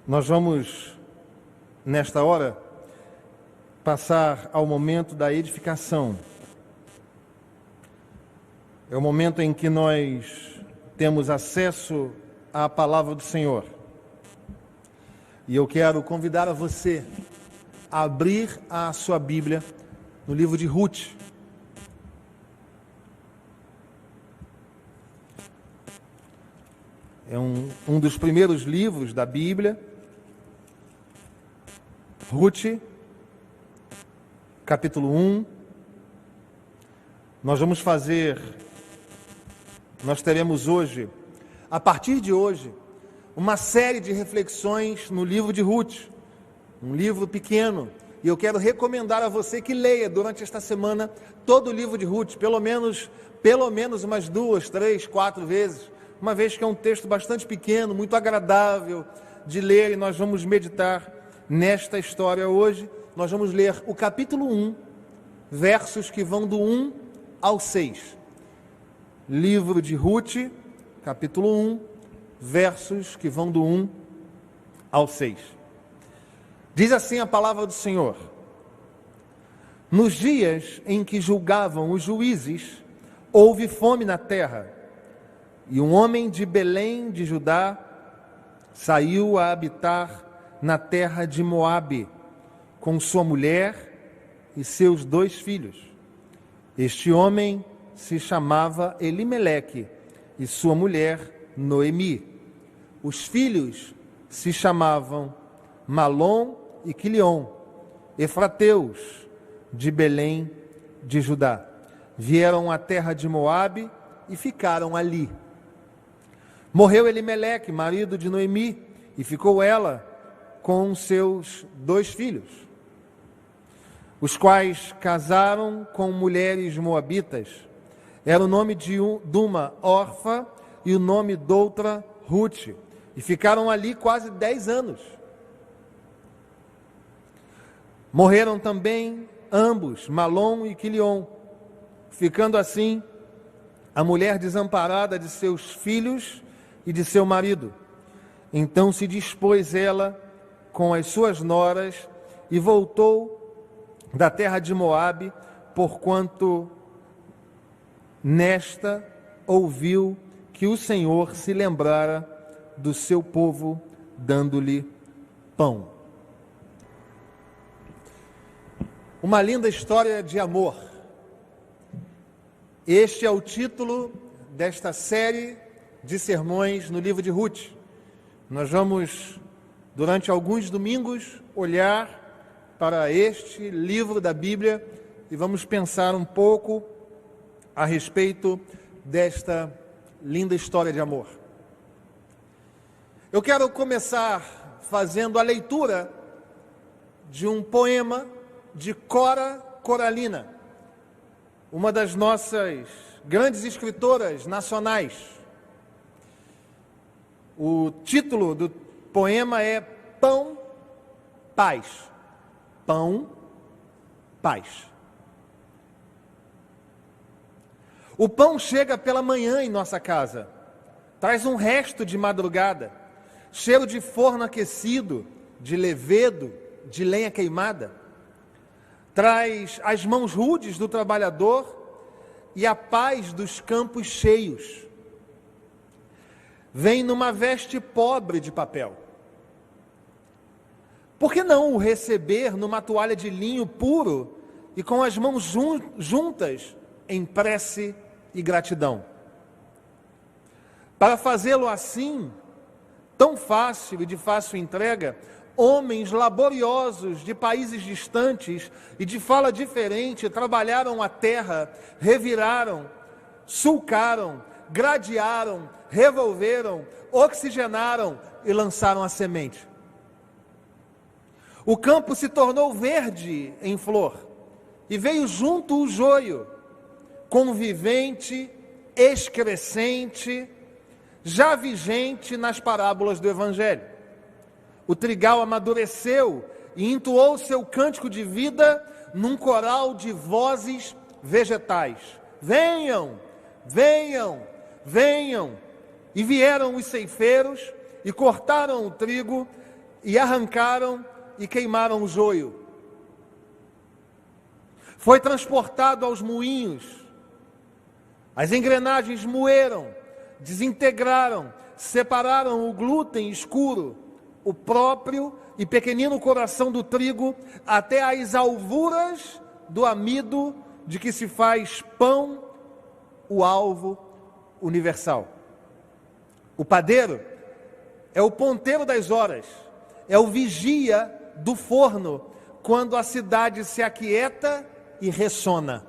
Nós vamos, nesta hora, passar ao momento da edificação. É o momento em que nós temos acesso à palavra do Senhor. E eu quero convidar a você a abrir a sua Bíblia no livro de Ruth. É um dos primeiros livros da Bíblia. Ruth, capítulo 1. Nós teremos hoje, a partir de hoje, uma série de reflexões no livro de Ruth, um livro pequeno, e eu quero recomendar a você que leia durante esta semana todo o livro de Ruth, pelo menos umas 2, 3, 4 vezes, uma vez que é um texto bastante pequeno, muito agradável de ler, e nós vamos meditar nesta história hoje. Nós vamos ler o capítulo 1, versos que vão do 1 ao 6. Livro de Ruth, capítulo 1, versos que vão do 1 ao 6. Diz assim a palavra do Senhor: Nos dias em que julgavam os juízes, houve fome na terra, e um homem de Belém de Judá saiu a habitar na terra de Moabe, com sua mulher e seus 2 filhos. Este homem se chamava Elimeleque e sua mulher Noemi. Os filhos se chamavam Malom e Quilion, efrateus de Belém de Judá. Vieram à terra de Moabe e ficaram ali. Morreu Elimeleque, marido de Noemi, e ficou ela com seus 2 filhos, os quais casaram com mulheres moabitas. Era o nome de uma Orfa e o nome de outra Ruth, e ficaram ali quase 10 anos. Morreram também ambos, Malom e Quilion, ficando assim a mulher desamparada de seus filhos e de seu marido. Então se dispôs ela com as suas noras e voltou da terra de Moabe, porquanto nesta ouviu que o Senhor se lembrara do seu povo, dando-lhe pão. Uma linda história de amor. Este é o título desta série de sermões no livro de Ruth. Nós vamos, durante alguns domingos, olhar para este livro da Bíblia e vamos pensar um pouco a respeito desta linda história de amor. Eu quero começar fazendo a leitura de um poema de Cora Coralina, uma das nossas grandes escritoras nacionais. O título do poema é Pão, Paz. Pão, paz. O pão chega pela manhã em nossa casa, traz um resto de madrugada, cheiro de forno aquecido, de levedo, de lenha queimada. Traz as mãos rudes do trabalhador e a paz dos campos cheios. Vem numa veste pobre de papel. Por que não o receber numa toalha de linho puro e com as mãos juntas em prece e gratidão? Para fazê-lo assim, tão fácil e de fácil entrega, homens laboriosos de países distantes e de fala diferente trabalharam a terra, reviraram, sulcaram, gradearam, revolveram, oxigenaram e lançaram a semente. O campo se tornou verde em flor, e veio junto o joio, convivente, excrescente, já vigente nas parábolas do Evangelho. O trigal amadureceu e entoou seu cântico de vida num coral de vozes vegetais. Venham, venham, venham. E vieram os ceifeiros e cortaram o trigo e arrancaram e queimaram o joio. Foi transportado aos moinhos. As engrenagens moeram, desintegraram, separaram o glúten escuro, o próprio e pequenino coração do trigo, até as alvuras do amido de que se faz pão, o alvo universal. O padeiro é o ponteiro das horas, é o vigia do forno, quando a cidade se aquieta e ressona.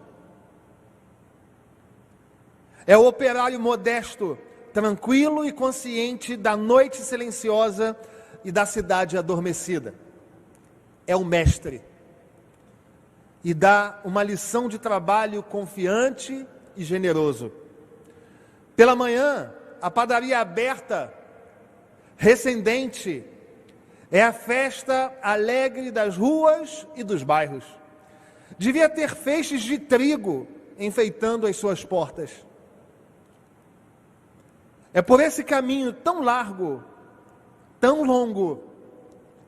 É o operário modesto, tranquilo e consciente da noite silenciosa e da cidade adormecida. É o mestre. E dá uma lição de trabalho confiante e generoso. Pela manhã, a padaria aberta, recendente, é a festa alegre das ruas e dos bairros. Devia ter feixes de trigo enfeitando as suas portas. É por esse caminho tão largo, tão longo,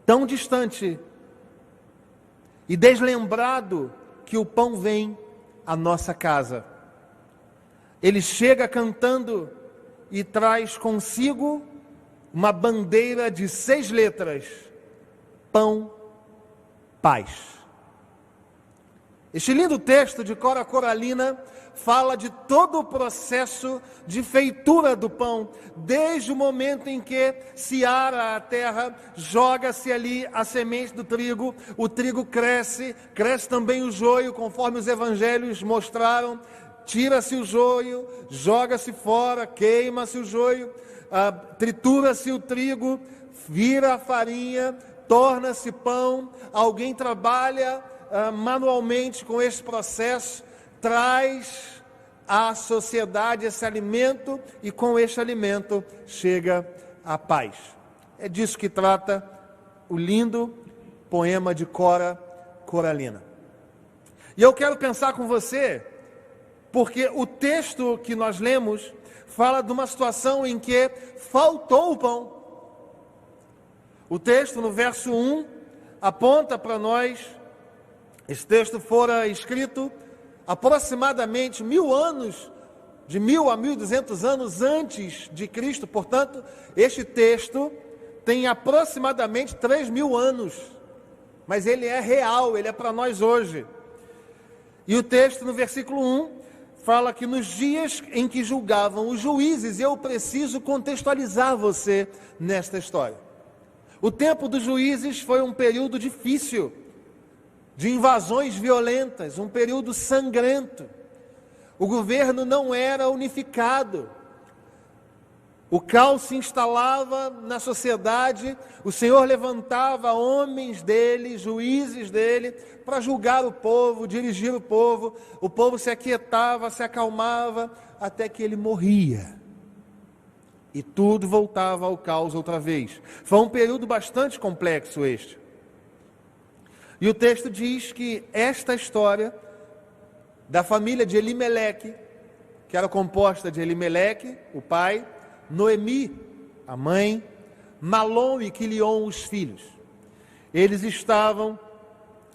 tão distante e deslembrado que o pão vem à nossa casa. Ele chega cantando e traz consigo uma bandeira de 6 letras: pão, paz. Este lindo texto de Cora Coralina fala de todo o processo de feitura do pão, desde o momento em que se ara a terra, joga-se ali a semente do trigo, o trigo cresce também o joio, conforme os evangelhos mostraram, tira-se o joio, joga-se fora, queima-se o joio, tritura-se o trigo, vira a farinha, torna-se pão, alguém trabalha manualmente com esse processo, traz à sociedade esse alimento e com este alimento chega a paz. É disso que trata o lindo poema de Cora Coralina. E eu quero pensar com você, porque o texto que nós lemos fala de uma situação em que faltou o pão. O texto no verso 1 aponta para nós, esse texto fora escrito aproximadamente 1000 anos, de 1000 a 1200 anos antes de Cristo. Portanto, este texto tem aproximadamente 3000 anos, mas ele é real, ele é para nós hoje. E o texto no versículo 1 fala que nos dias em que julgavam os juízes, eu preciso contextualizar você nesta história. O tempo dos juízes foi um período difícil, de invasões violentas, um período sangrento. O governo não era unificado. O caos se instalava na sociedade, o Senhor levantava homens dele, juízes dele, para julgar o povo, dirigir o povo se aquietava, se acalmava, até que ele morria. E tudo voltava ao caos outra vez. Foi um período bastante complexo este. E o texto diz que esta história da família de Elimeleque, que era composta de Elimeleque, o pai, Noemi, a mãe, Malom e Quilion, os filhos. Eles estavam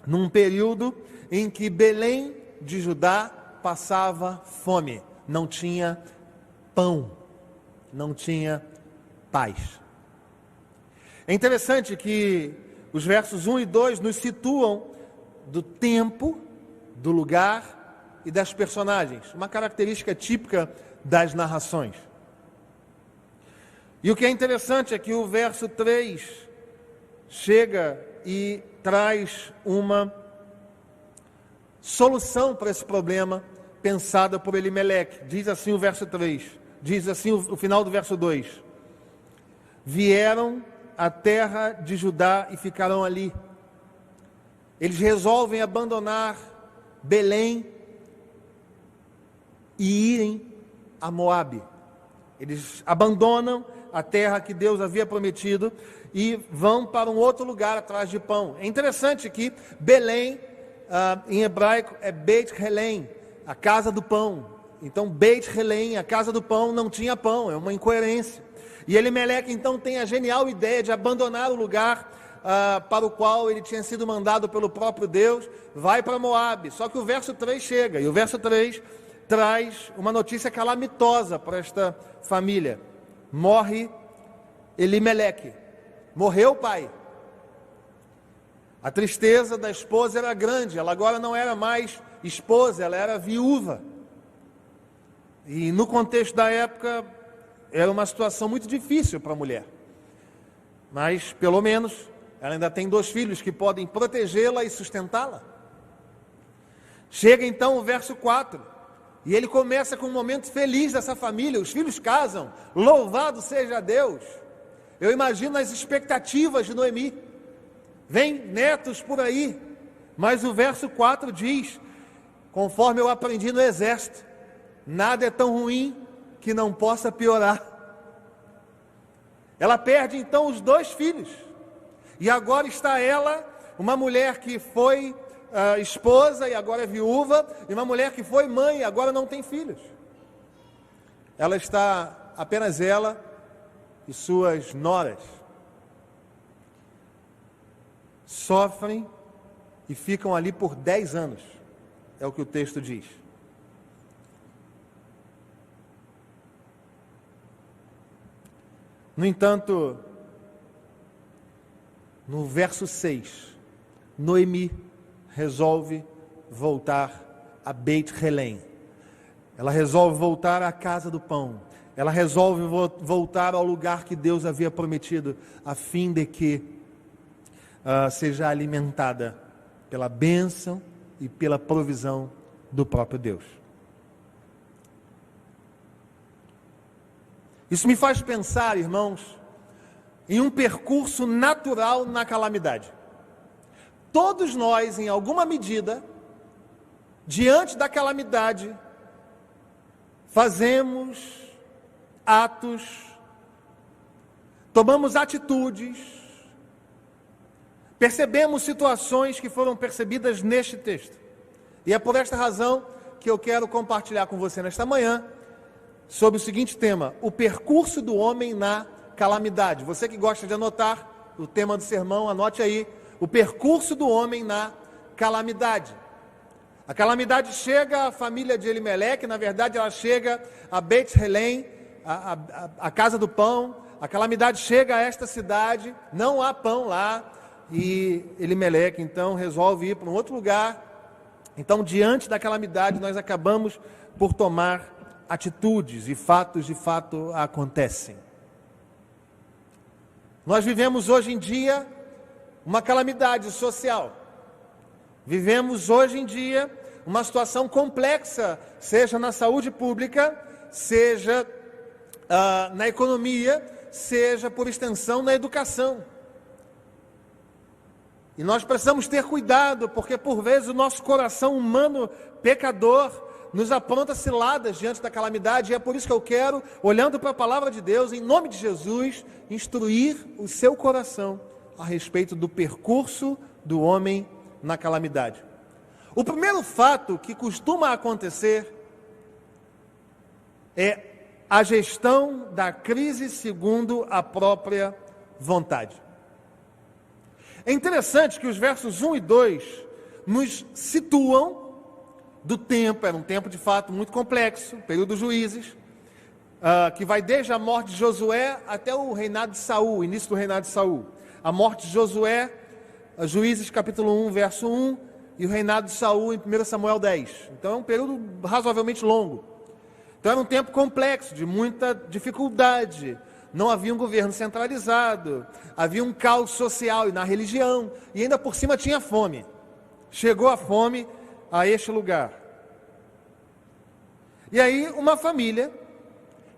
num período em que Belém de Judá passava fome, não tinha pão, não tinha paz. É interessante que os versos 1 e 2 nos situam do tempo, do lugar e das personagens, uma característica típica das narrações. E o que é interessante é que o verso 3 chega e traz uma solução para esse problema pensada por Elimeleque. Diz assim o verso 3, diz assim o final do verso 2: vieram a terra de Judá e ficarão ali. Eles resolvem abandonar Belém e irem a Moabe. Eles abandonam a terra que Deus havia prometido e vão para um outro lugar atrás de pão. É interessante que Belém, em hebraico, é Beit Helem, a casa do pão. Então, Beit Helem, a casa do pão, não tinha pão, é uma incoerência. E Elimeleque então tem a genial ideia de abandonar o lugar para o qual ele tinha sido mandado pelo próprio Deus, vai para Moabe. Só que o verso 3 chega, e o verso 3 traz uma notícia calamitosa para esta família. Morre Elimeleque, morreu o pai. A tristeza da esposa era grande, ela agora não era mais esposa, ela era viúva. E no contexto da época, era uma situação muito difícil para a mulher. Mas, pelo menos, ela ainda tem 2 filhos que podem protegê-la e sustentá-la. Chega então o verso 4, e ele começa com um momento feliz dessa família. Os filhos casam, louvado seja Deus. Eu imagino as expectativas de Noemi. Vem netos por aí, mas o verso 4 diz, conforme eu aprendi no exército, nada é tão ruim que não possa piorar. Ela perde então os 2 filhos, e agora está ela, uma mulher que foi esposa e agora é viúva, e uma mulher que foi mãe e agora não tem filhos. Ela está, apenas ela e suas noras, sofrem e ficam ali por 10 anos, é o que o texto diz. No entanto, no verso 6, Noemi resolve voltar a Beit-Helém. Ela resolve voltar à casa do pão. Ela resolve voltar ao lugar que Deus havia prometido, a fim de que seja alimentada pela bênção e pela provisão do próprio Deus. Isso me faz pensar, irmãos, em um percurso natural na calamidade. Todos nós, em alguma medida, diante da calamidade, fazemos atos, tomamos atitudes, percebemos situações que foram percebidas neste texto. E é por esta razão que eu quero compartilhar com você nesta manhã sobre o seguinte tema: o percurso do homem na calamidade. Você que gosta de anotar o tema do sermão, anote aí: o percurso do homem na calamidade. A calamidade chega à família de Elimeleque, na verdade ela chega a Beit-Helém, a casa do pão. A calamidade chega a esta cidade, não há pão lá, e Elimeleque então resolve ir para um outro lugar. Então, diante da calamidade, nós acabamos por tomar atitudes, e fatos de fato acontecem. Nós vivemos hoje em dia uma calamidade social. Vivemos hoje em dia uma situação complexa, seja na saúde pública, seja na economia, seja por extensão na educação. E nós precisamos ter cuidado, porque por vezes o nosso coração humano pecador nos apronta ciladas diante da calamidade, e é por isso que eu quero, olhando para a palavra de Deus, em nome de Jesus, instruir o seu coração a respeito do percurso do homem na calamidade. O primeiro fato que costuma acontecer é a gestão da crise segundo a própria vontade. É interessante que os versos 1 e 2 nos situam do tempo. Era um tempo de fato muito complexo, período dos juízes, que vai desde a morte de Josué até o reinado de Saul, o início do reinado de Saul. A morte de Josué, Juízes capítulo 1, verso 1, e o reinado de Saul em 1 Samuel 10. Então é um período razoavelmente longo. Então era um tempo complexo, de muita dificuldade. Não havia um governo centralizado, havia um caos social e na religião, e ainda por cima tinha fome. Chegou a fome a este lugar. E aí uma família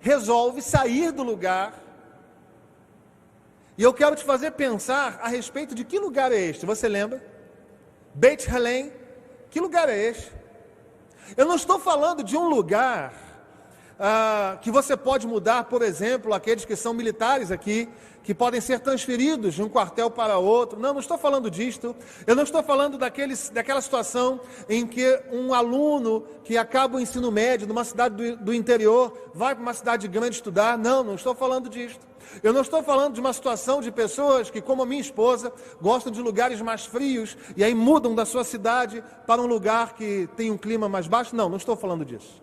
resolve sair do lugar, e eu quero te fazer pensar a respeito de que lugar é este. Você lembra? Beit-Helém, que lugar é este? Eu não estou falando de um lugar que você pode mudar, por exemplo, aqueles que são militares aqui, que podem ser transferidos de um quartel para outro. Não estou falando disto. Eu não estou falando daquela situação em que um aluno que acaba o ensino médio numa cidade do interior vai para uma cidade grande estudar. Não estou falando disto. Eu não estou falando de uma situação de pessoas que, como a minha esposa, gostam de lugares mais frios e aí mudam da sua cidade para um lugar que tem um clima mais baixo. Não estou falando disso.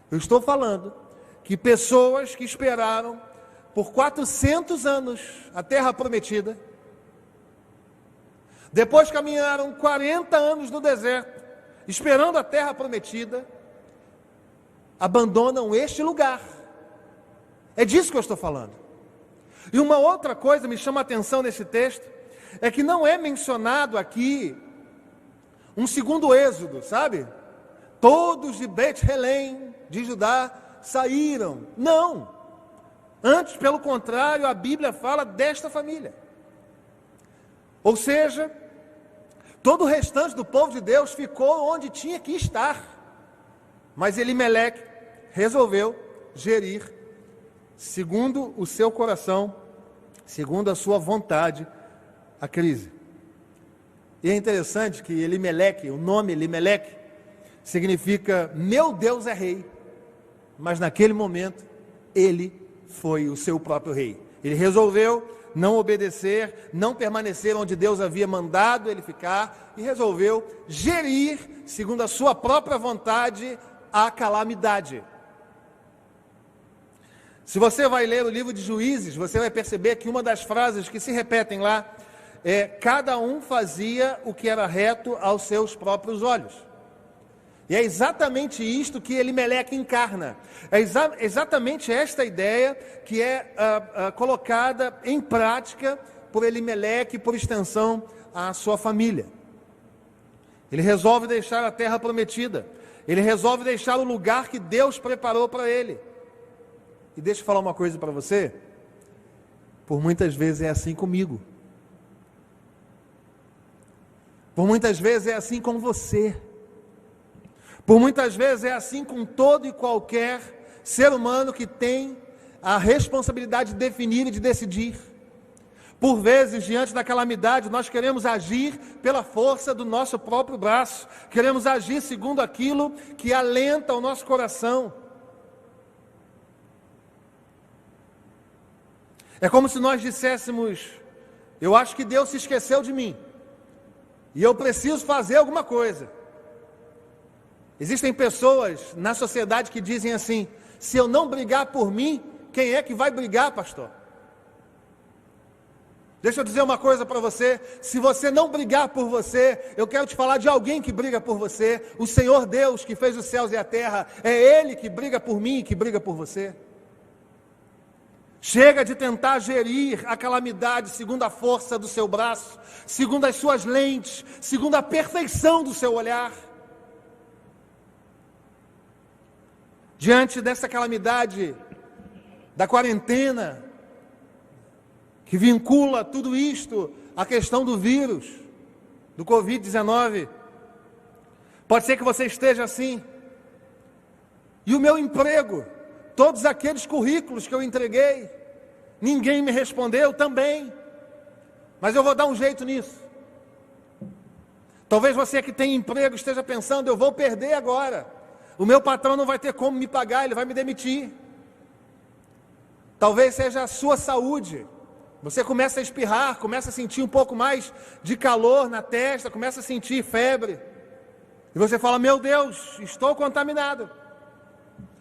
Eu estou falando que pessoas que esperaram por 400 anos a terra prometida, depois caminharam 40 anos no deserto, esperando a terra prometida, abandonam este lugar. É disso que eu estou falando. E uma outra coisa me chama a atenção nesse texto, é que não é mencionado aqui um segundo êxodo, sabe? Todos de Bet-Helém, de Judá, saíram. Não! Antes, pelo contrário, a Bíblia fala desta família. Ou seja, todo o restante do povo de Deus ficou onde tinha que estar. Mas Elimeleque resolveu gerir, segundo o seu coração, segundo a sua vontade, a crise. E é interessante que Elimeleque, o nome Elimeleque, significa meu Deus é rei. Mas naquele momento, ele foi o seu próprio rei. Ele resolveu não obedecer, não permanecer onde Deus havia mandado ele ficar, e resolveu gerir, segundo a sua própria vontade, a calamidade. Se você vai ler o livro de Juízes, você vai perceber que uma das frases que se repetem lá é: cada um fazia o que era reto aos seus próprios olhos. E é exatamente isto que Elimeleque encarna. É exatamente esta ideia que é colocada em prática por Elimeleque e, por extensão, a sua família. Ele resolve deixar a terra prometida. Ele resolve deixar o lugar que Deus preparou para ele. E deixa eu falar uma coisa para você. Por muitas vezes é assim comigo. Por muitas vezes é assim com você. Por muitas vezes é assim com todo e qualquer ser humano que tem a responsabilidade de definir e de decidir. Por vezes, diante da calamidade, nós queremos agir pela força do nosso próprio braço. Queremos agir segundo aquilo que alenta o nosso coração. É como se nós disséssemos: eu acho que Deus se esqueceu de mim e eu preciso fazer alguma coisa. Existem pessoas na sociedade que dizem assim: se eu não brigar por mim, quem é que vai brigar, pastor? Deixa eu dizer uma coisa para você: se você não brigar por você, eu quero te falar de alguém que briga por você. O Senhor Deus que fez os céus e a terra, é Ele que briga por mim e que briga por você. Chega de tentar gerir a calamidade segundo a força do seu braço, segundo as suas lentes, segundo a perfeição do seu olhar. Diante dessa calamidade da quarentena, que vincula tudo isto à questão do vírus, do Covid-19, pode ser que você esteja assim. E o meu emprego, todos aqueles currículos que eu entreguei, ninguém me respondeu também, mas eu vou dar um jeito nisso. Talvez você que tem emprego esteja pensando: eu vou perder agora. O meu patrão não vai ter como me pagar, ele vai me demitir. Talvez seja a sua saúde. Você começa a espirrar, começa a sentir um pouco mais de calor na testa, começa a sentir febre. E você fala: meu Deus, estou contaminado.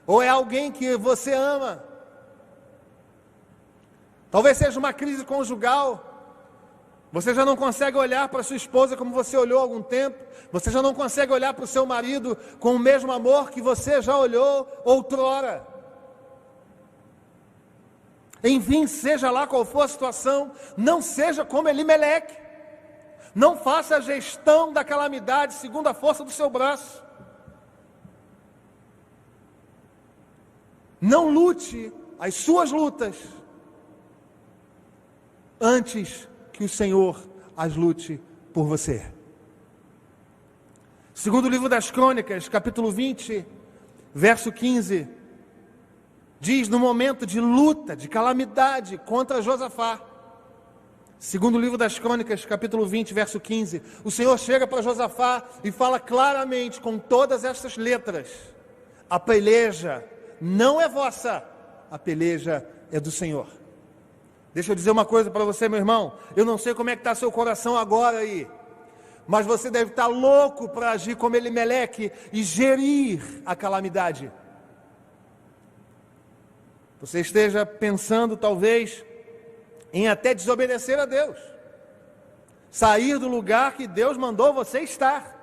Ou é alguém que você ama. Talvez seja uma crise conjugal. Você já não consegue olhar para sua esposa como você olhou há algum tempo. Você já não consegue olhar para o seu marido com o mesmo amor que você já olhou outrora. Enfim, seja lá qual for a situação, não seja como Elimeleque. Não faça a gestão da calamidade segundo a força do seu braço. Não lute as suas lutas antes que o Senhor as lute por você. Segundo o livro das Crônicas, capítulo 20, verso 15, diz no momento de luta, de calamidade contra Josafá. Segundo o livro das Crônicas, capítulo 20, verso 15, o Senhor chega para Josafá e fala claramente, com todas estas letras: a peleja não é vossa, a peleja é do Senhor. Deixa eu dizer uma coisa para você, meu irmão, eu não sei como é que está seu coração agora aí, mas você deve estar louco para agir como Elimeleque e gerir a calamidade. Você esteja pensando talvez em até desobedecer a Deus, sair do lugar que Deus mandou você estar.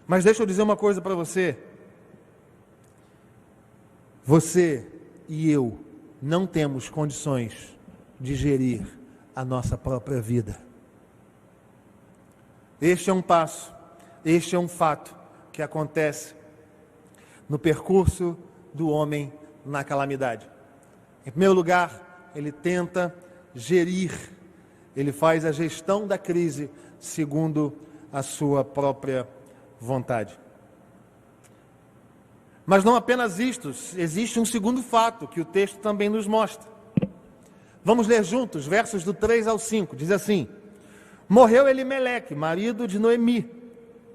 Mas deixa eu dizer uma coisa para você: você e eu não temos condições de gerir a nossa própria vida. Este é um passo, este é um fato que acontece no percurso do homem na calamidade. Em primeiro lugar, ele tenta gerir, ele faz a gestão da crise segundo a sua própria vontade. Mas não apenas isto, existe um segundo fato que o texto também nos mostra. Vamos ler juntos, versos do 3 ao 5, diz assim: morreu Elimeleque, marido de Noemi,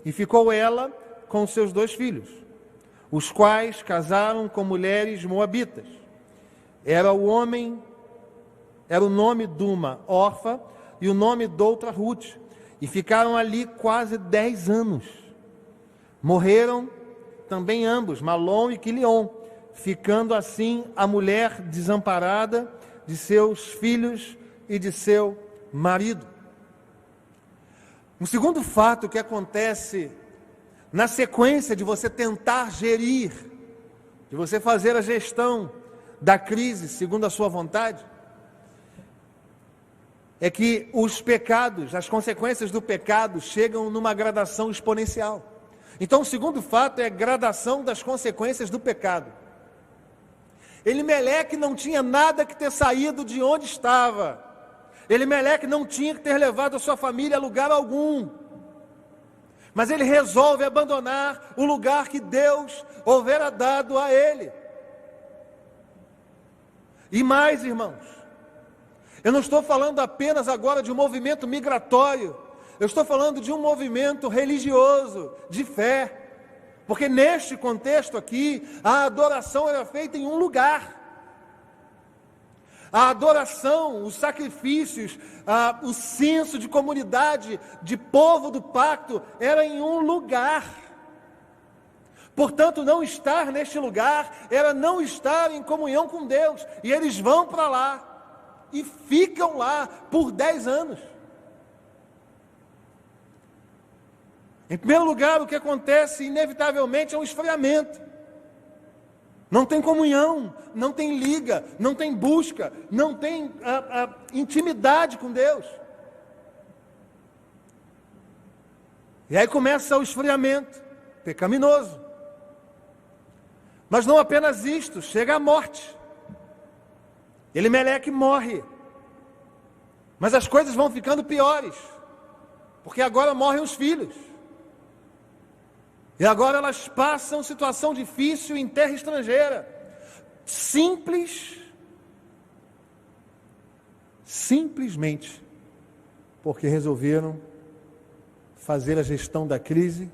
e ficou ela com seus 2 filhos, os quais casaram com mulheres moabitas. Era o nome de uma órfã e o nome de outra Ruth, e ficaram ali quase 10 anos. Morreram também ambos, Malom e Quilion, ficando assim a mulher desamparada de seus filhos e de seu marido. Um segundo fato que acontece na sequência de você tentar gerir, de você fazer a gestão da crise segundo a sua vontade, é que os pecados, as consequências do pecado chegam numa gradação exponencial. Então, o segundo fato é a gradação das consequências do pecado. Elimeleque não tinha nada que ter saído de onde estava. Elimeleque não tinha que ter levado a sua família a lugar algum. Mas ele resolve abandonar o lugar que Deus houvera dado a ele. E mais, irmãos, eu não estou falando apenas agora de um movimento migratório, eu estou falando de um movimento religioso, de fé, porque neste contexto aqui, a adoração era feita em um lugar. A adoração, os sacrifícios, o senso de comunidade, de povo do pacto, era em um lugar. Portanto, não estar neste lugar era não estar em comunhão com Deus. E eles vão para lá e ficam lá por 10 anos. Em primeiro lugar, o que acontece inevitavelmente é um esfriamento. Não tem comunhão, não tem liga, não tem busca, não tem intimidade com Deus. E aí começa o esfriamento pecaminoso. Mas não apenas isto, chega a morte. Elimeleque morre. Mas as coisas vão ficando piores, porque agora morrem os filhos. E agora elas passam situação difícil em terra estrangeira. Simplesmente porque resolveram fazer a gestão da crise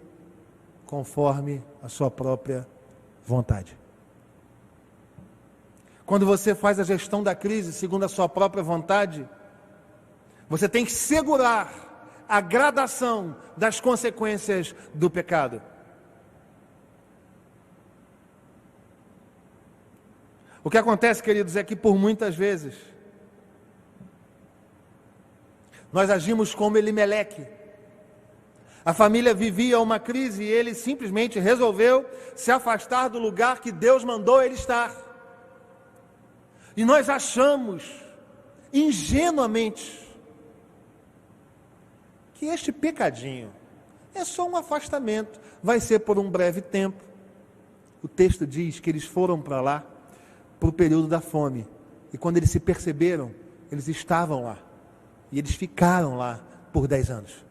conforme a sua própria vontade. Quando você faz a gestão da crise segundo a sua própria vontade, você tem que segurar a gradação das consequências do pecado. O que acontece, queridos, é que por muitas vezes nós agimos como Elimeleque. A família vivia uma crise e ele simplesmente resolveu se afastar do lugar que Deus mandou ele estar. E nós achamos, ingenuamente, que este pecadinho é só um afastamento, vai ser por um breve tempo. O texto diz que eles foram para lá para o período da fome. E quando eles se perceberam, eles estavam lá. E eles ficaram lá por 10 anos.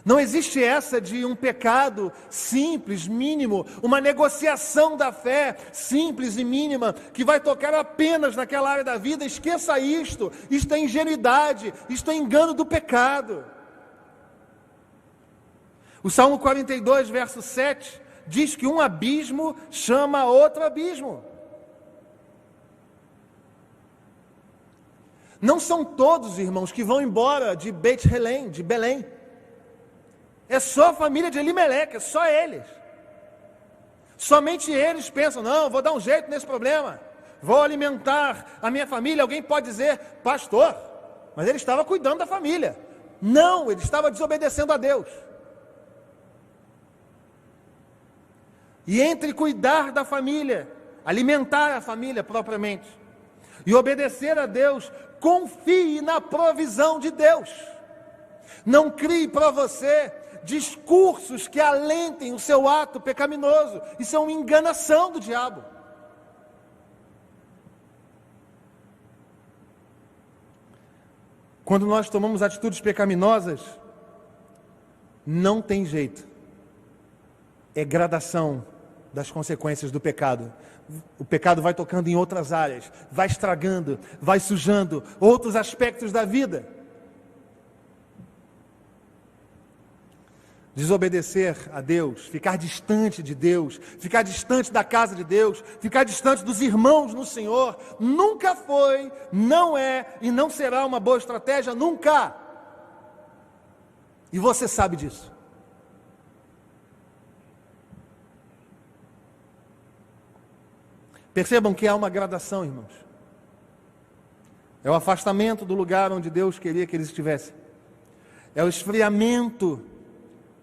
Não existe essa de um pecado simples, mínimo, uma negociação da fé simples e mínima, que vai tocar apenas naquela área da vida. Esqueça isto, isto é ingenuidade, isto é engano do pecado. O Salmo 42, verso 7, diz que um abismo chama outro abismo. Não são todos, irmãos, que vão embora de Beit-Helém, de Belém. É só a família de Elimeleque, é só eles. Somente eles pensam, não, vou dar um jeito nesse problema, vou alimentar a minha família. Alguém pode dizer, pastor, mas ele estava cuidando da família. Não, ele estava desobedecendo a Deus. E entre cuidar da família, alimentar a família propriamente, e obedecer a Deus, confie na provisão de Deus. Não crie para você discursos que alentem o seu ato pecaminoso. Isso é uma enganação do diabo. Quando nós tomamos atitudes pecaminosas, não tem jeito. É gradação das consequências do pecado. O pecado vai tocando em outras áreas, vai estragando, vai sujando outros aspectos da vida. Desobedecer a Deus, ficar distante de Deus, ficar distante da casa de Deus, ficar distante dos irmãos no Senhor, nunca foi, não é e não será uma boa estratégia, nunca. E você sabe disso. Percebam que há uma gradação, irmãos. É o afastamento do lugar onde Deus queria que eles estivessem. É o esfriamento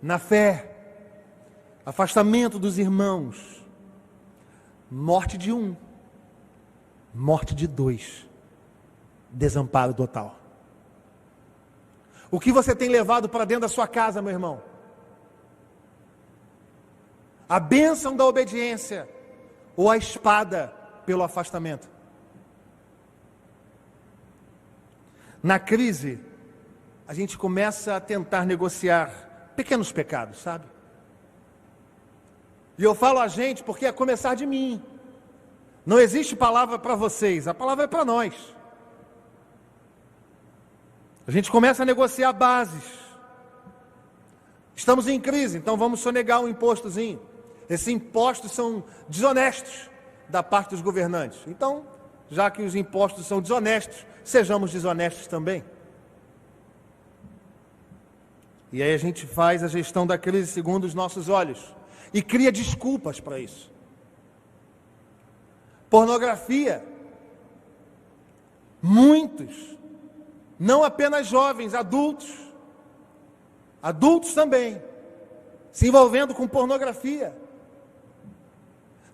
na fé, afastamento dos irmãos, morte de um, morte de dois, desamparo total. O que você tem levado para dentro da sua casa, meu irmão? A bênção da obediência ou a espada pelo afastamento? Na crise, a gente começa a tentar negociar pequenos pecados, sabe? E eu falo a gente porque é começar de mim. Não existe palavra para vocês, a palavra é para nós. A gente começa a negociar bases. Estamos em crise, então vamos sonegar um impostozinho. Esses impostos são desonestos da parte dos governantes. Então, já que os impostos são desonestos, sejamos desonestos também. E aí a gente faz a gestão da crise segundo os nossos olhos e cria desculpas para isso. Pornografia. Muitos, não apenas jovens, adultos também, se envolvendo com pornografia.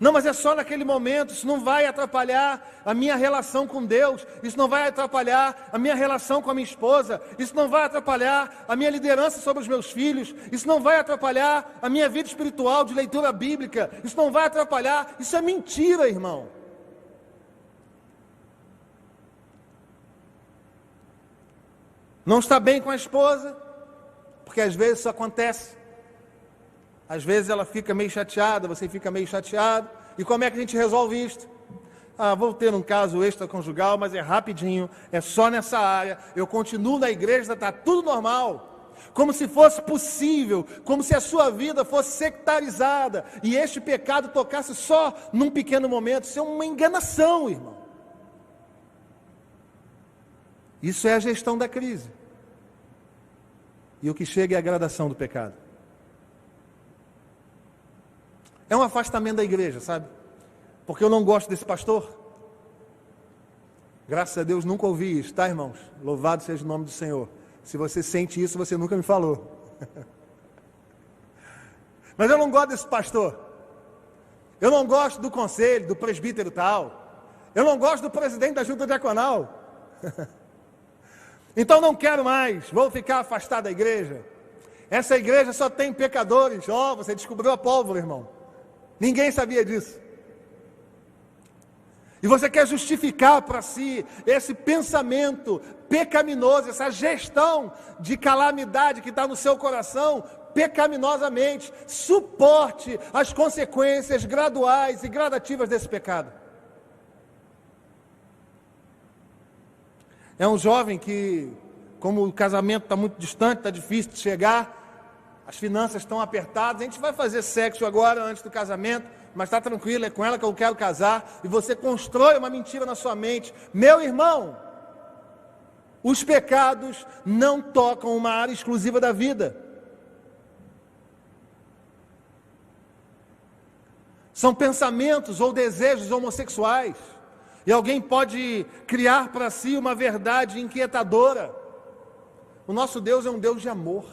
Não, mas é só naquele momento, isso não vai atrapalhar a minha relação com Deus, isso não vai atrapalhar a minha relação com a minha esposa, isso não vai atrapalhar a minha liderança sobre os meus filhos, isso não vai atrapalhar a minha vida espiritual de leitura bíblica, isso não vai atrapalhar, isso é mentira, irmão. Não está bem com a esposa, porque às vezes isso acontece. Às vezes ela fica meio chateada, você fica meio chateado. E como é que a gente resolve isto? Vou ter um caso extraconjugal, mas é rapidinho, é só nessa área. Eu continuo na igreja, está tudo normal. Como se fosse possível, como se a sua vida fosse sectarizada. E este pecado tocasse só num pequeno momento. Isso é uma enganação, irmão. Isso é a gestão da crise. E o que chega é a gradação do pecado. É um afastamento da igreja, sabe? Porque eu não gosto desse pastor. Graças a Deus nunca ouvi isso, tá, irmãos? Louvado seja o nome do Senhor. Se você sente isso, você nunca me falou. Mas eu não gosto desse pastor. Eu não gosto do conselho, do presbítero tal. Eu não gosto do presidente da junta diaconal. Então não quero mais, vou ficar afastado da igreja. Essa igreja só tem pecadores. Você descobriu a pólvora, irmão. Ninguém sabia disso. E você quer justificar para si esse pensamento pecaminoso, essa gestão de calamidade que está no seu coração, pecaminosamente. Suporte as consequências graduais e gradativas desse pecado. É um jovem que, como o casamento está muito distante, está difícil de chegar, as finanças estão apertadas, a gente vai fazer sexo agora, antes do casamento, mas está tranquilo, é com ela que eu quero casar, e você constrói uma mentira na sua mente. Meu irmão, os pecados não tocam uma área exclusiva da vida. São pensamentos ou desejos homossexuais, e alguém pode criar para si uma verdade inquietadora. O nosso Deus é um Deus de amor.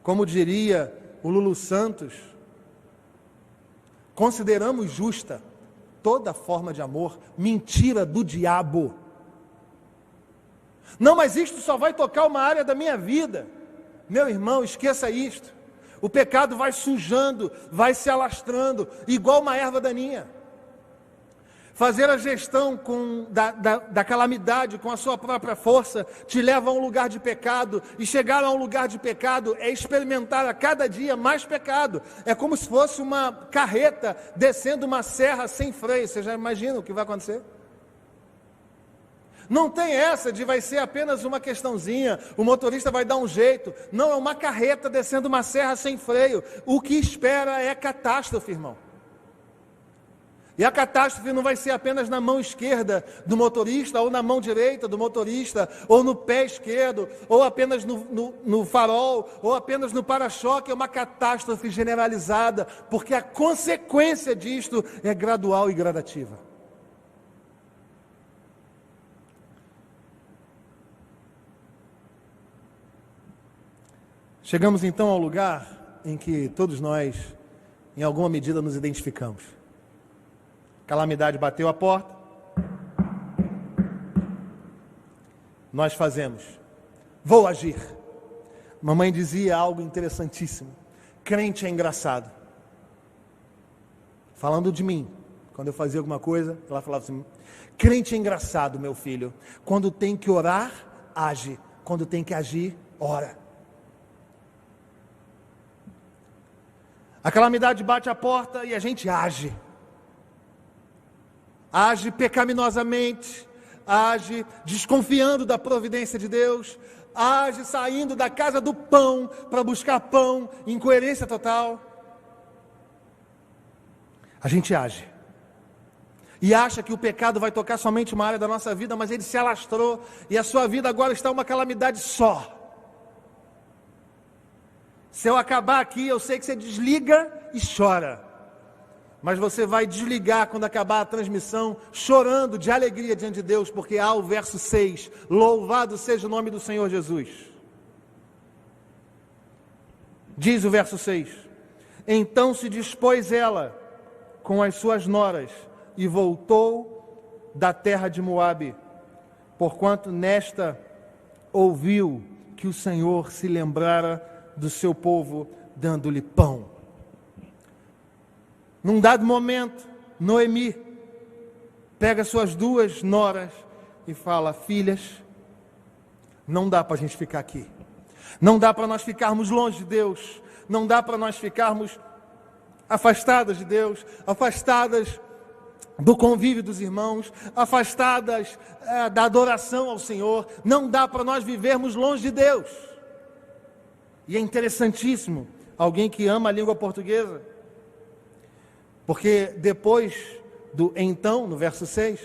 Como diria o Lulu Santos, consideramos justa toda forma de amor, mentira do diabo. Não, mas isto só vai tocar uma área da minha vida. Meu irmão, esqueça isto. O pecado vai sujando, vai se alastrando, igual uma erva daninha. Fazer a gestão da calamidade com a sua própria força te leva a um lugar de pecado, e chegar a um lugar de pecado é experimentar a cada dia mais pecado. É como se fosse uma carreta descendo uma serra sem freio. Você já imagina o que vai acontecer? Não tem essa de vai ser apenas uma questãozinha, o motorista vai dar um jeito. Não, é uma carreta descendo uma serra sem freio. O que espera é catástrofe, irmão. E a catástrofe não vai ser apenas na mão esquerda do motorista, ou na mão direita do motorista, ou no pé esquerdo, ou apenas no farol, ou apenas no para-choque. É uma catástrofe generalizada, porque a consequência disto é gradual e gradativa. Chegamos então ao lugar em que todos nós, em alguma medida, nos identificamos. Calamidade bateu a porta, nós fazemos, vou agir. Mamãe dizia algo interessantíssimo: crente é engraçado. Falando de mim, quando eu fazia alguma coisa, ela falava assim: crente é engraçado, meu filho, quando tem que orar, age, quando tem que agir, ora. A calamidade bate a porta e a gente age. Age pecaminosamente, age desconfiando da providência de Deus, age saindo da casa do pão para buscar pão, incoerência total. A gente age. E acha que o pecado vai tocar somente uma área da nossa vida, mas ele se alastrou e a sua vida agora está uma calamidade só. Se eu acabar aqui, eu sei que você desliga e chora. Mas você vai desligar quando acabar a transmissão, chorando de alegria diante de Deus, porque há o verso 6, louvado seja o nome do Senhor Jesus. Diz o verso 6, então se dispôs ela com as suas noras, e voltou da terra de Moabe, porquanto nesta ouviu que o Senhor se lembrara do seu povo, dando-lhe pão. Num dado momento, Noemi pega suas duas noras e fala: filhas, não dá para a gente ficar aqui. Não dá para nós ficarmos longe de Deus. Não dá para nós ficarmos afastadas de Deus, afastadas do convívio dos irmãos, afastadas da adoração ao Senhor. Não dá para nós vivermos longe de Deus. E é interessantíssimo, alguém que ama a língua portuguesa, porque depois do então, no verso 6,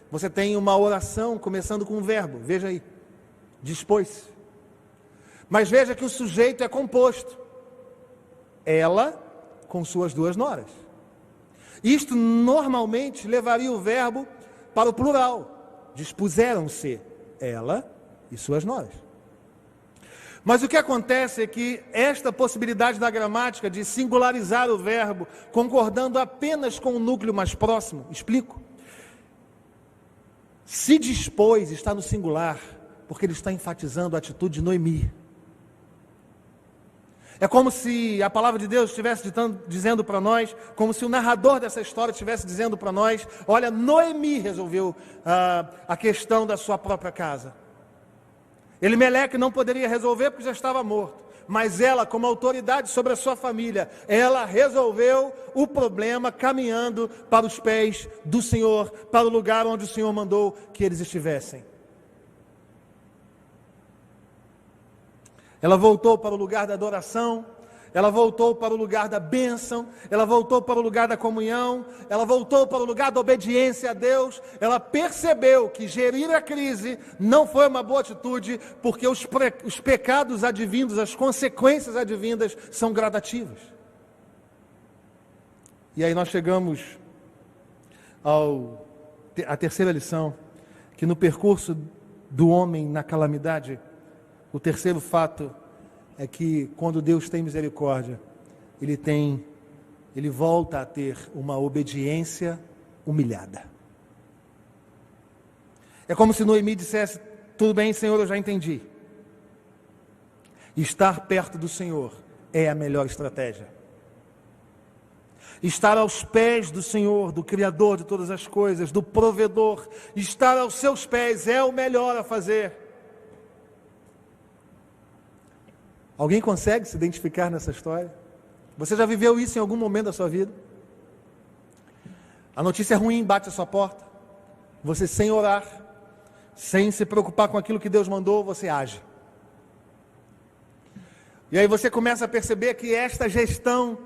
você tem uma oração começando com um verbo, veja aí, dispôs. Mas veja que o sujeito é composto, ela com suas duas noras. Isto normalmente levaria o verbo para o plural, dispuseram-se, ela e suas noras. Mas o que acontece é que esta possibilidade da gramática de singularizar o verbo, concordando apenas com o núcleo mais próximo, explico. Se dispôs está no singular, porque ele está enfatizando a atitude de Noemi. É como se a palavra de Deus estivesse dizendo para nós, como se o narrador dessa história estivesse dizendo para nós: olha, Noemi resolveu a questão da sua própria casa. Elimeleque não poderia resolver porque já estava morto. Mas ela, como autoridade sobre a sua família, ela resolveu o problema caminhando para os pés do Senhor, para o lugar onde o Senhor mandou que eles estivessem. Ela voltou para o lugar da adoração, ela voltou para o lugar da bênção, ela voltou para o lugar da comunhão, ela voltou para o lugar da obediência a Deus. Ela percebeu que gerir a crise não foi uma boa atitude, porque os pecados advindos, as consequências advindas são gradativas. E aí nós chegamos à terceira lição, que no percurso do homem na calamidade, o terceiro fato é que quando Deus tem misericórdia, Ele volta a ter uma obediência humilhada. É como se Noemi dissesse: tudo bem, Senhor, eu já entendi. Estar perto do Senhor é a melhor estratégia. Estar aos pés do Senhor, do Criador de todas as coisas, do provedor, estar aos seus pés é o melhor a fazer. Alguém consegue se identificar nessa história? Você já viveu isso em algum momento da sua vida? A notícia ruim bate à sua porta. Você, sem orar, sem se preocupar com aquilo que Deus mandou, você age. E aí você começa a perceber que esta gestão,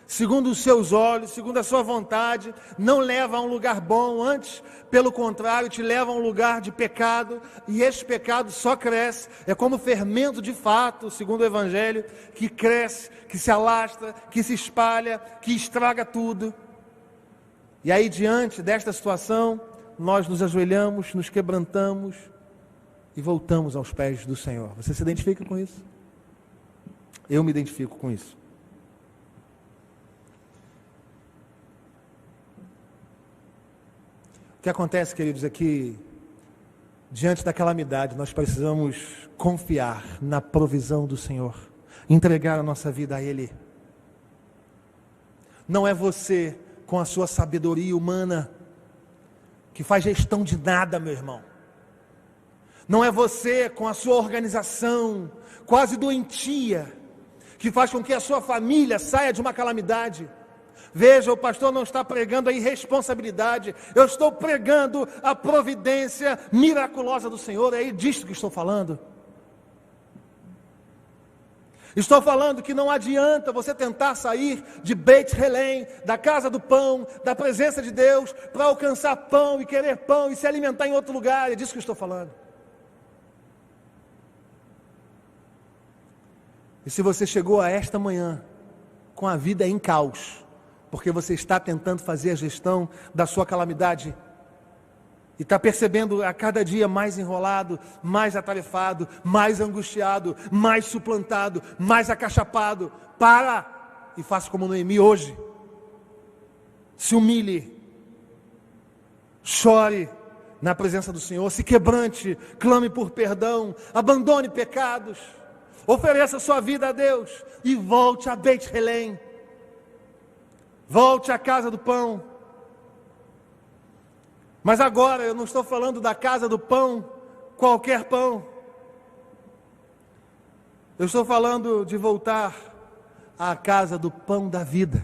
segundo os seus olhos, segundo a sua vontade, não leva a um lugar bom. Antes, pelo contrário, te leva a um lugar de pecado, e esse pecado só cresce. É como fermento de fato, segundo o Evangelho, que cresce, que se alastra, que se espalha, que estraga tudo. E aí, diante desta situação, nós nos ajoelhamos, nos quebrantamos e voltamos aos pés do Senhor. Você se identifica com isso? Eu me identifico com isso. O que acontece, queridos, é que diante da calamidade nós precisamos confiar na provisão do Senhor, entregar a nossa vida a Ele. Não é você com a sua sabedoria humana que faz gestão de nada, meu irmão. Não é você com a sua organização quase doentia que faz com que a sua família saia de uma calamidade. Veja, o pastor não está pregando a irresponsabilidade, eu estou pregando a providência miraculosa do Senhor. É disso que estou falando. Estou falando que não adianta você tentar sair de Beit Helém, da casa do pão, da presença de Deus, para alcançar pão e querer pão e se alimentar em outro lugar. É disso que estou falando. E se você chegou a esta manhã com a vida em caos, porque você está tentando fazer a gestão da sua calamidade, e está percebendo a cada dia mais enrolado, mais atarefado, mais angustiado, mais suplantado, mais acachapado, para e faça como Noemi hoje. Se humilhe, chore na presença do Senhor, se quebrante, clame por perdão, abandone pecados, ofereça sua vida a Deus e volte a Beit Helém. Volte à casa do pão. Mas agora eu não estou falando da casa do pão, qualquer pão. Eu estou falando de voltar à casa do pão da vida.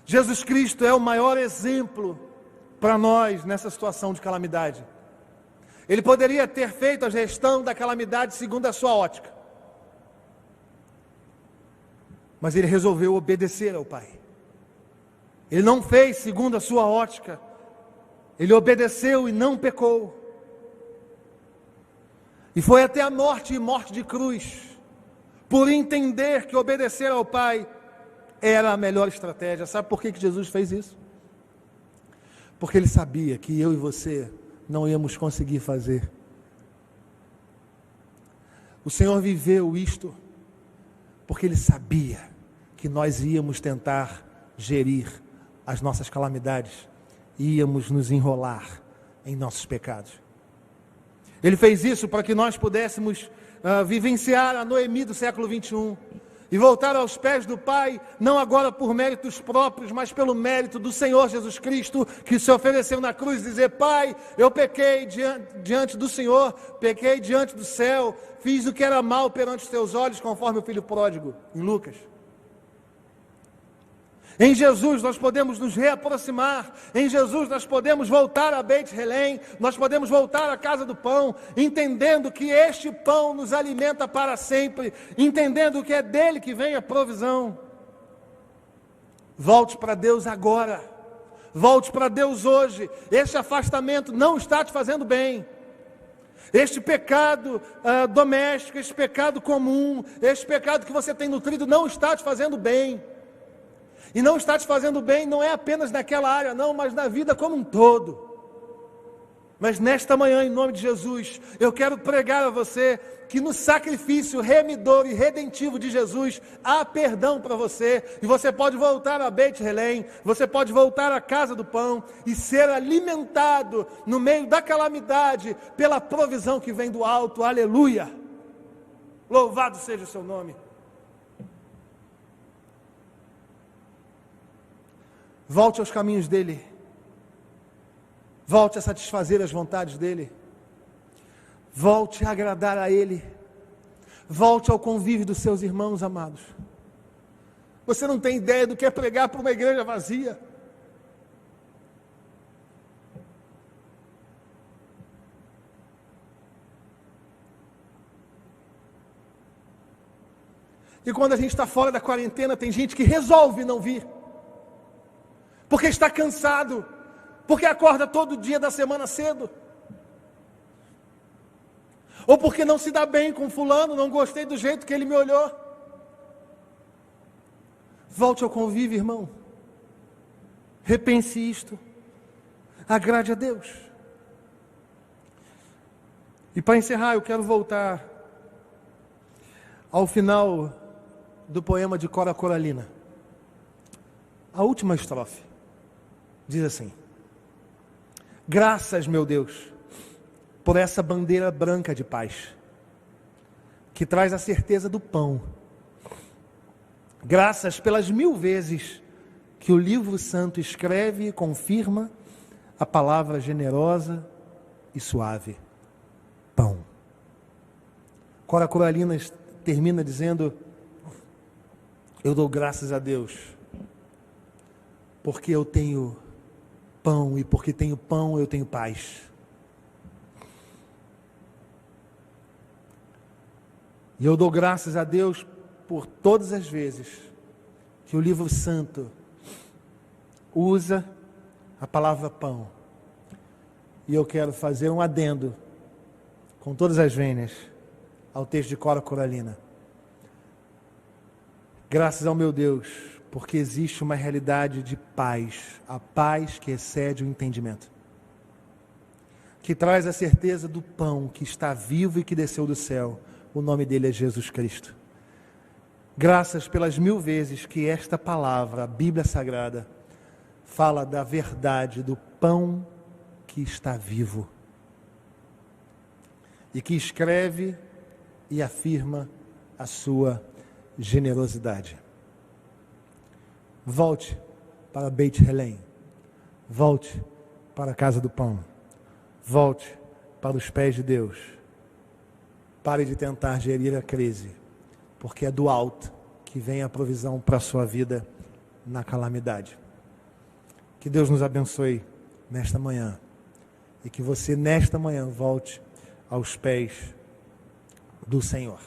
Jesus Cristo é o maior exemplo para nós nessa situação de calamidade. Ele poderia ter feito a gestão da calamidade segundo a sua ótica. Mas ele resolveu obedecer ao Pai. Ele não fez segundo a sua ótica. Ele obedeceu e não pecou. E foi até a morte e morte de cruz, por entender que obedecer ao Pai era a melhor estratégia. Sabe por que Jesus fez isso? Porque Ele sabia que eu e você não íamos conseguir fazer. O Senhor viveu isto porque Ele sabia que nós íamos tentar gerir as nossas calamidades, íamos nos enrolar em nossos pecados. Ele fez isso para que nós pudéssemos vivenciar a Noemi do século 21 e voltar aos pés do Pai, não agora por méritos próprios, mas pelo mérito do Senhor Jesus Cristo, que se ofereceu na cruz, dizer: Pai, eu pequei diante do Senhor, pequei diante do céu, fiz o que era mal perante os teus olhos, conforme o filho pródigo, em Lucas. Em Jesus nós podemos nos reaproximar, em Jesus nós podemos voltar a Beit Helém, nós podemos voltar à casa do pão, entendendo que este pão nos alimenta para sempre, entendendo que é dele que vem a provisão. Volte para Deus agora, volte para Deus hoje. Este afastamento não está te fazendo bem. Este pecado doméstico, este pecado comum, este pecado que você tem nutrido não está te fazendo bem. E não está te fazendo bem, não é apenas naquela área, não, mas na vida como um todo. Mas nesta manhã, em nome de Jesus, eu quero pregar a você que no sacrifício remidor e redentivo de Jesus, há perdão para você, e você pode voltar a Beit Helém, você pode voltar à casa do pão, e ser alimentado no meio da calamidade, pela provisão que vem do alto, aleluia! Louvado seja o seu nome. Volte aos caminhos dele, volte a satisfazer as vontades dele, volte a agradar a ele, volte ao convívio dos seus irmãos amados. Você não tem ideia do que é pregar para uma igreja vazia. E quando a gente está fora da quarentena, tem gente que resolve não vir, porque está cansado, porque acorda todo dia da semana cedo, ou porque não se dá bem com fulano, não gostei do jeito que ele me olhou. Volte ao convívio, irmão, repense isto, agrade a Deus. E para encerrar, eu quero voltar ao final do poema de Cora Coralina, a última estrofe. Diz assim: graças, meu Deus, por essa bandeira branca de paz, que traz a certeza do pão. Graças pelas 1000 vezes que o livro santo escreve e confirma a palavra generosa e suave: pão. Cora Coralina termina dizendo: eu dou graças a Deus, porque eu tenho pão, e porque tenho pão, eu tenho paz. E eu dou graças a Deus por todas as vezes que o livro santo usa a palavra pão. E eu quero fazer um adendo, com todas as vênias, ao texto de Cora Coralina. Graças ao meu Deus, porque existe uma realidade de paz, a paz que excede o entendimento, que traz a certeza do pão que está vivo e que desceu do céu. O nome dele é Jesus Cristo. Graças pelas 1000 vezes que esta palavra, a Bíblia Sagrada, fala da verdade do pão que está vivo e que escreve e afirma a sua generosidade. Volte para Beit Helém, volte para a casa do pão, volte para os pés de Deus. Pare de tentar gerir a crise, porque é do alto que vem a provisão para a sua vida na calamidade. Que Deus nos abençoe nesta manhã, e que você nesta manhã volte aos pés do Senhor.